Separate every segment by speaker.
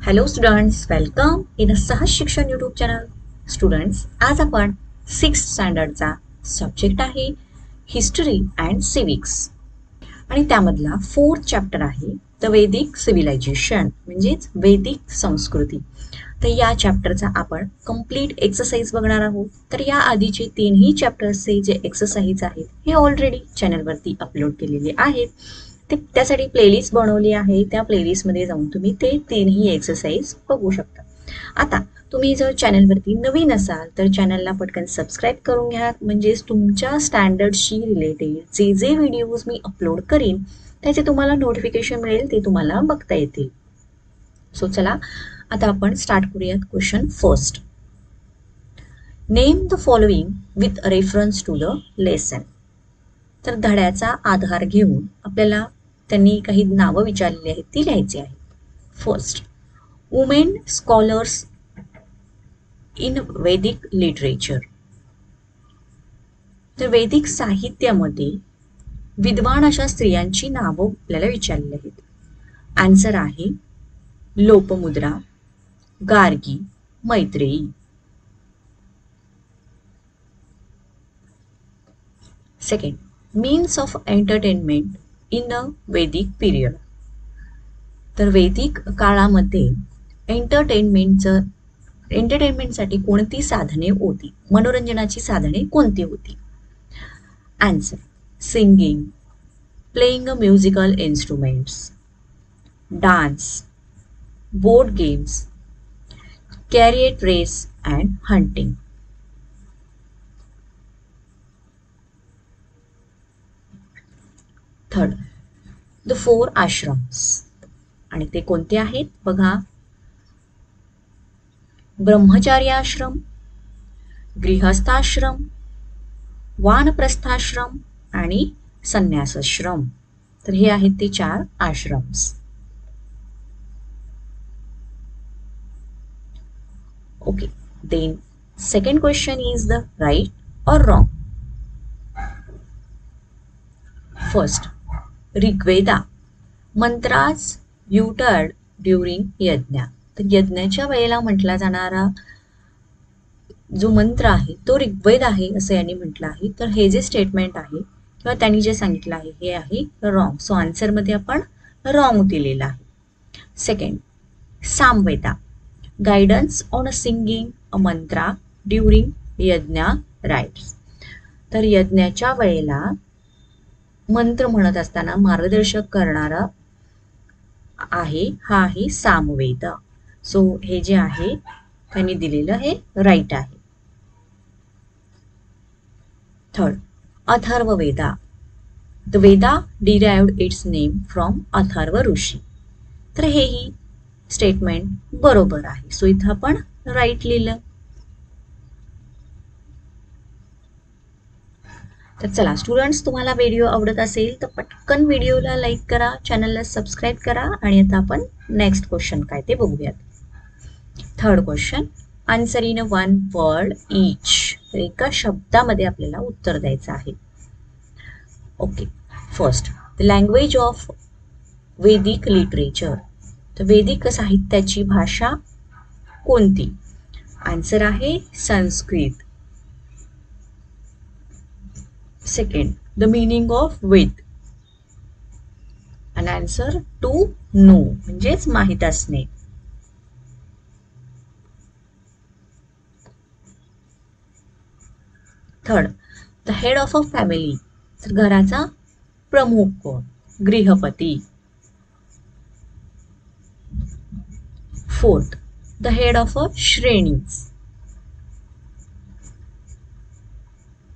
Speaker 1: Hello students, welcome in अ सहज शिक्षण YouTube channel. Students, आज आपण 6th स्टँडर्डचा सब्जेक्ट आहे हिस्टरी अँड सिविक्स आणि त्यामधला 4th चॅप्टर आहे द वेदिक सिव्हिलायझेशन म्हणजेच वैदिक संस्कृती. तर या चॅप्टरचा आपण कंप्लीट एक्सरसाइज बघणार आहोत. तर या आधीचे तीनही चॅप्टर्सचे जे एक्सरसाइज आहेत हे ऑलरेडी चॅनलवरती अपलोड केलेले आहेत. ते त्यासाठी प्लेलिस्ट बनवली आहे. त्या प्लेलिस्टमध्ये जाऊन तुम्ही ते तीनही एक्सरसाइज बघू शकता. आता तुम्ही जर चॅनलवरती नवीन असाल तर चॅनलला पटकन सबस्क्राईब करून घ्या, म्हणजेच तुमच्या स्टँडर्डशी रिलेटेड जे जे व्हिडिओज मी अपलोड करीन त्याचे तुम्हाला नोटिफिकेशन मिळेल, ते तुम्हाला बघता येतील. सो चला आता आपण स्टार्ट करूयात. Question first, name the following with reference to the lesson. तर धड्याचा आधार घेऊन आपल्याला त्यांनी काही नावं विचारलेली आहेत ती लिहायची आहेत. फर्स्ट, वुमेन स्कॉलर्स इन वैदिक लिटरेचर. तर वैदिक साहित्यामध्ये विद्वान अशा स्त्रियांची नावं आपल्याला विचारलेली आहेत. आन्सर आहे Lopamudra, Gargi, Maitreyi. Second, means of entertainment in a Vedic period. तर वैदिक काळामध्ये एंटरटेनमेंटसाठी कोणती साधने होती, मनोरंजनाची साधने कोणती होती? Answer, singing, playing a musical instruments, dance, board games, chariot race and hunting. Third, the 4 ashrams. आणि ते कोणते आहेत बघा. ब्रह्मचार्य आश्रम, गृहस्थाश्रम, वानप्रस्थाश्रम आणि संन्यासाश्रम. तर हे आहेत ते 4 ashrams. Okay, then second question is the right or wrong. First, Rigveda mantras uttered during yajna. तर यज्ञाच्या वेळेला म्हटला जाणारा जो मंत्र आहे तो ऋग्वेद आहे असं यांनी म्हटलं आहे. तर हे जे स्टेटमेंट आहे किंवा त्यांनी जे सांगितलं आहे हे आहे रॉंग. सो आन्सरमध्ये आपण रॉंग दिलेलं आहे. Second, Samaveda guidance on a singing a Mantra during यज्ञ राईट्स. तर यज्ञाच्या वेळेला मंत्र म्हणत असताना मार्गदर्शक करणारा आहे हा आहे सामवेद. सो हे जे आहे त्यांनी दिलेलं हे राईट आहे. Third, Atharvaveda. The Veda derived its name from Atharva Rishi. तर हेही स्टेटमेंट बरोबर आहे. सो इथं आपण राईट लिहिलं. तर चला स्टुडंट्स, तुम्हाला व्हिडिओ आवडत असेल तर पटकन व्हिडिओला लाईक करा, चॅनलला सबस्क्राईब करा आणि आता आपण नेक्स्ट क्वेश्चन काय ते बघूयात. Third question, answer in 1 word each. तर एका शब्दामध्ये आपल्याला उत्तर द्यायचं आहे. Okay, first, the language of Vedic literature. तर वैदिक साहित्याची भाषा कोणती? आन्सर आहे Sanskrit. Second, the meaning of Veda. आणि आन्सर टू नो म्हणजेच माहित असणे. Third, the head of a family. तर घराचा प्रमुख कोण? गृहपती. Fourth, the head of a shreni.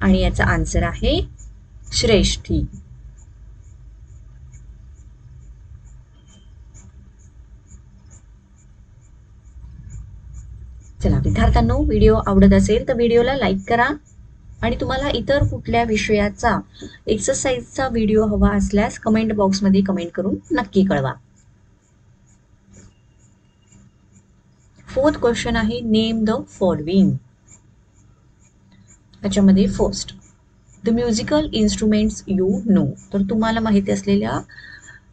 Speaker 1: आणि याचा आन्सर आहे श्रेष्ठी. चला विद्यार्थ्यांनो, व्हिडिओ आवडत असेल तर व्हिडिओला लाईक करा आणि तुम्हाला इतर कुठल्या विषयाचा एक्सरसाइजचा व्हिडिओ हवा असल्यास कमेंट बॉक्समध्ये कमेंट करून नक्की कळवा. फोर्थ क्वेश्चन आहे नेम द फॉलोइंग. त्याच्यामध्ये first, the musical instruments you know. तर तुम्हाला माहिती असलेल्या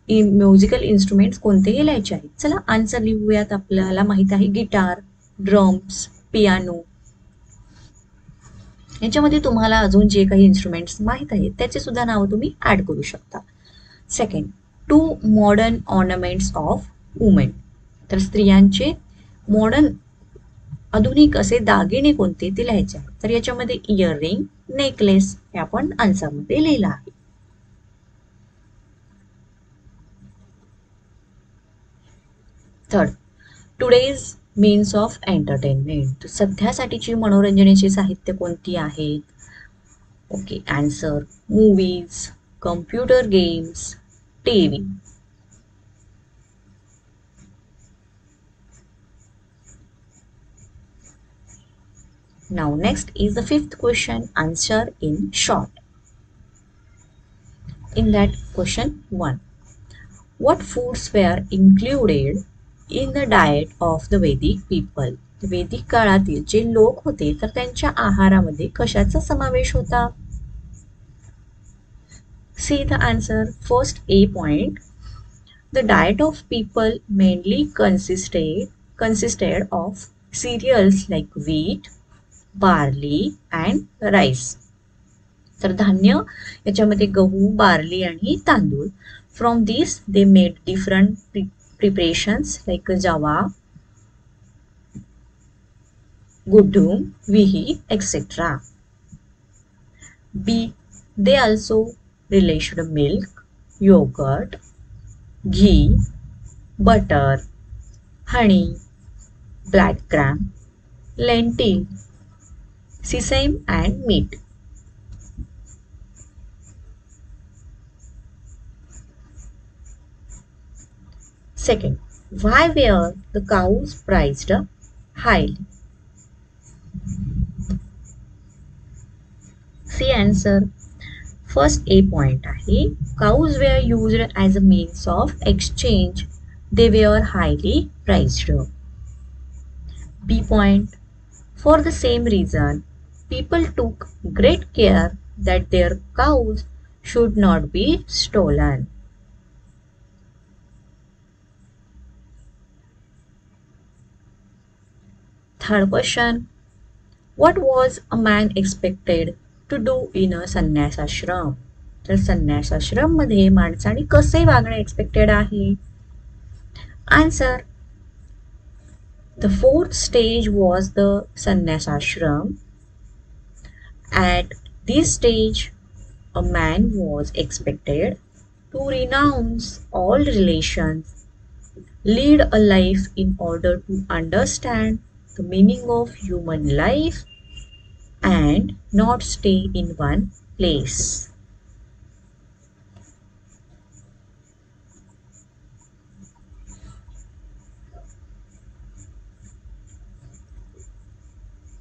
Speaker 1: म्युझिकल इन्स्ट्रुमेंट्स कोणतेही लिहायचे आहेत. चला आन्सर लिहूयात. आपल्याला माहित आहे गिटार, ड्रम्स, पियानो. याच्यामध्ये तुम्हाला अजून जे काही इन्स्ट्रुमेंट्स माहीत आहेत त्याचे सुद्धा नावं तुम्ही ऍड करू शकता. Second, 2 modern ornaments of women. तर स्त्रियांचे मॉडर्न आधुनिक असे दागिने कोणते ते लिहायचे आहेत. तर याच्यामध्ये इयररिंग, नेकलेस हे आपण आन्सरमध्ये लिहिलं आहे. Third, today's means of entertainment. सध्यासाठीची मनोरंजनाची साहित्य कोणती आहेत? Okay, answer movies, computer games, TV. Now next is the fifth question, answer in short. In that question 1, what foods were included in the diet of the Vedic people? वेदिक काळातील जे लोक होते तर त्यांच्या आहारामध्ये कशाचा समावेश होता? See the answer. First A point, the diet of people mainly consisted of cereals like wheat, barley and rice. तर धान्य याच्यामध्ये गहू, बार्ली आणि तांदूळ. From this they made different preparations like जवा, गुड्डूम, विही etcetera. B, they also relished milk, yogurt, ghee, butter, honey, black gram, lentil, sesame and meat. Second, why were the cows priced highly? See answer. First A point आहे, cows were used as a means of exchange. They were highly priced. B point, for the same reason, people took great care that their cows should not be stolen. Third question, what was a man expected to do in a sannyas ashram? तर संन्यास आश्रम मध्ये माणसाने कसे वागणे expected आहे? Answer. The fourth stage was the sannyas ashram. At this stage, a man was expected to renounce all relations, lead a life in order to understand the meaning of human life, and not stay in one place.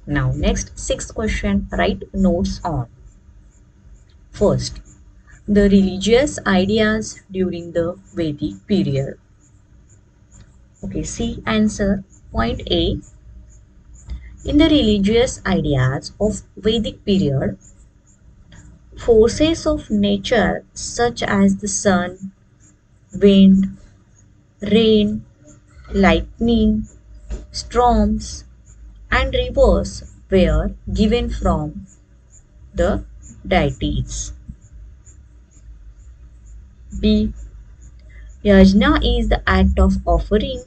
Speaker 1: Now next, sixth question, write notes on. First, the religious ideas during the Vedic period. Okay, see answer. Point A, in the religious ideas of Vedic period, forces of nature such as the sun, wind, rain, lightning, storms, and rivers were given from the deities. B, yajna is the act of offering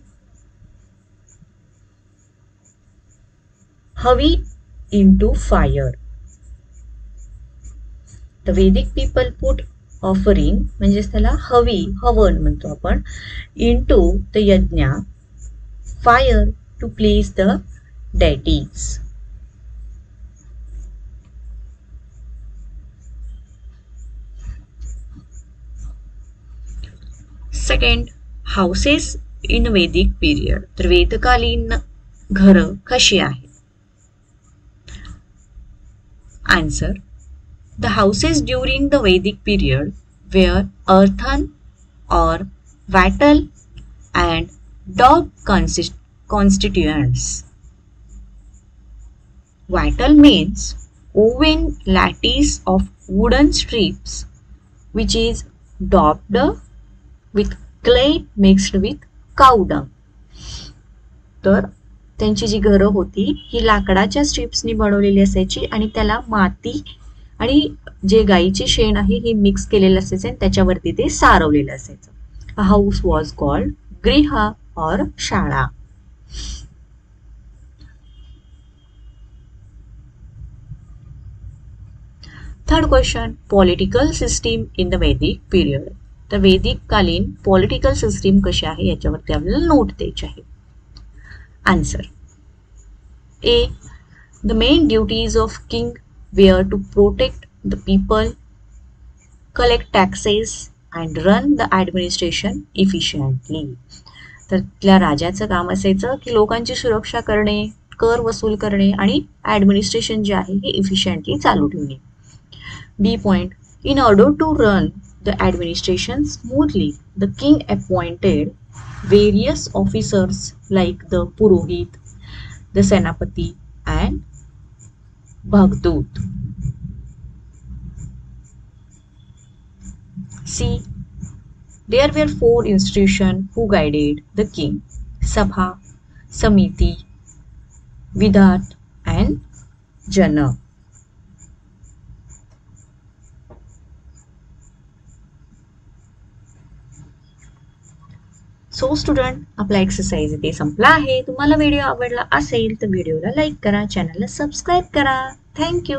Speaker 1: havi into fire. The Vedic people put offering म्हणजेच त्याला हवी, हवन म्हणतो आपण, into the yajna, fire, to please the deities. Second, houses in Vedic period. तर वेदकालीन घरं कशी आहेत? Answer. The houses during the Vedic period were earthen or wattle and dog constituents. Wattle means woven lattice of wooden strips which is daubed with clay mixed with cow dung. तर त्यांची जी घरं होती ही लाकडाच्या स्ट्रिप्सनी बनवलेली असायची आणि त्याला माती आणि जे गाईचे शेण आहे हे मिक्स केलेलं असायचं आणि त्याच्यावरती ते सारवलेलं असायचं. अ हाऊस वॉज कॉल्ड गृह और शाळा. Third question, political system in the वैदिक पिरियड. तर वैदिक कालीन पॉलिटिकल सिस्टीम कशी आहे याच्यावरती आपल्याला नोट द्यायची आहे. Answer A. The main duties of king were to protect the people, collect taxes and run the administration efficiently. तर तिथल्या राजाचं काम असायचं की लोकांची सुरक्षा करणे, कर वसूल करणे आणि ॲडमिनिस्ट्रेशन जे आहे हे इफिशियंटली चालू ठेवणे. B point, in order to run the administration smoothly, the king appointed various officers like the Purohit, the Senapati and Bhagdut. C. There were 4 institutions who guided the king: Sabha, Samiti, Vidhat and Jana. So student, आपला exercise इथे संपला आहे. तुम्हाला video आवडला असेल तर व्हिडिओला like करा, चॅनलला सबस्क्राईब करा. थँक्यू.